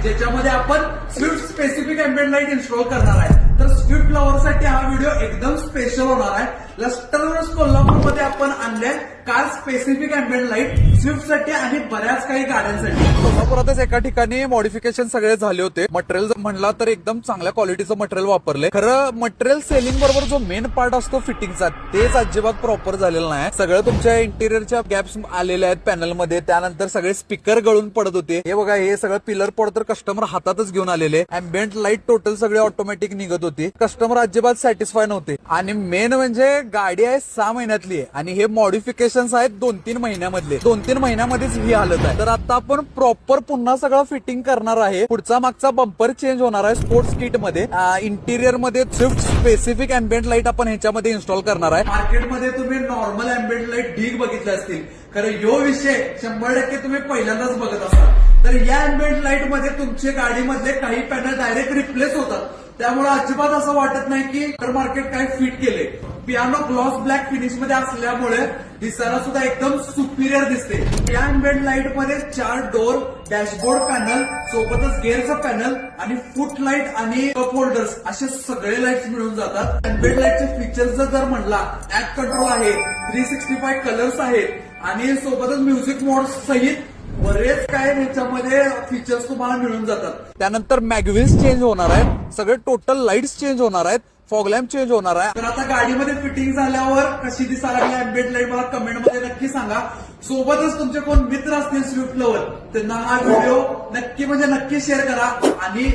ज्याच्यामध्ये आपण Swift specific ambient light install करणार आहे. तर स्विफ्ट लव्हरसाठी हा व्हिडिओ एकदम स्पेशल होणार आहे. लस्टर कोल्हापूरमध्ये आपण आणले कार स्पेसिफिक एम्बिएंट लाईट स्विफ्टसाठी आणि बऱ्याच काही गाड्यांसाठी. कोल्हापुरातच एका ठिकाणी मॉडिफिकेशन सगळे झाले होते. मटेरियल म्हणला तर एकदम चांगल्या क्वालिटीचं मटेरियल वापरले. खरं मटेरियल सेलिंग बरोबर जो मेन पार्ट असतो फिटिंगचा तेच अजिबात प्रॉपर झालेलं नाही. सगळं तुमच्या इंटिरियरच्या गॅप्स आलेले आहेत पॅनलमध्ये. त्यानंतर सगळे स्पीकर गळून पडत होते. हे बघा, हे सगळं पिलर पॉड तर कस्टमर हातातच घेऊन आलेले. एम्बिएंट लाईट टोटल सगळे ऑटोमॅटिक निघत होती. कस्टमर अजिबात सॅटिस्फाय नव्हते. आणि मेन म्हणजे गाडी आहे 6 महिन्यातली आहे आणि हे मॉडिफिकेशन आहेत 2-3 महिन्यामधले. 2-3 महिन्यामध्येच ही हालत आहे. तर आता आपण प्रॉपर पुन्हा सगळं फिटिंग करणार आहे. पुढचा मागचा बंपर चेंज होणार आहे स्पोर्ट्स किट मध्ये. इंटिरियर मध्ये स्विफ्ट स्पेसिफिक एम्बिएंट लाईट आपण ह्याच्यामध्ये इन्स्टॉल करणार आहे. मार्केटमध्ये तुम्ही नॉर्मल एम्बिएंट लाईट ढीग बघितले असतील. खरं यो विषय 100% तुम्ही पहिल्यांदाच बघत असाल. तर या एम्बिएंट लाईट मध्ये तुमच्या गाडीमधले काही पॅनल डायरेक्ट रिप्लेस होतात. त्यामुळे अजिबात असं वाटत नाही की मार्केट काय फिट केले. पियानो ग्लॉस ब्लॅक फिनिश मध्ये असल्यामुळे दिसायला सुद्धा एकदम सुपिरियर दिसते. या एम्बिएंट लाईट मध्ये 4 डोर, डॅशबोर्ड पॅनल, सोबतच गेअरचं पॅनल आणि फुट लाईट आणि कप होल्डर्स असे सगळे लाईट्स मिळून जातात. एम्बिएंट लाईटचे फीचर्स जर म्हणला, ऍप कंट्रोल आहे, 365 कलर्स आहेत आणि सोबतच म्युझिक मोड सहित बरेच काय त्याच्यामध्ये फीचर्स तुम्हाला मिळून जातात. त्यानंतर मॅगव्हिल्स चेंज होणार आहेत. सगळे टोटल लाईट्स चेंज होणार आहेत. फॉग लॅम्प चेंज होणार आहे. तर आता गाडीमध्ये फिटिंग झाल्यावर कशी दिसायला लागली एम्बिएंट लाईट मला कमेंटमध्ये नक्की सांगा. सोबतच तुमचे कोण मित्र असतील स्विफ्ट लवर त्यांना हा व्हिडिओ नक्की शेअर करा आणि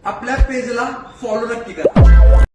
आपल्या पेजला फॉलो नक्की करा.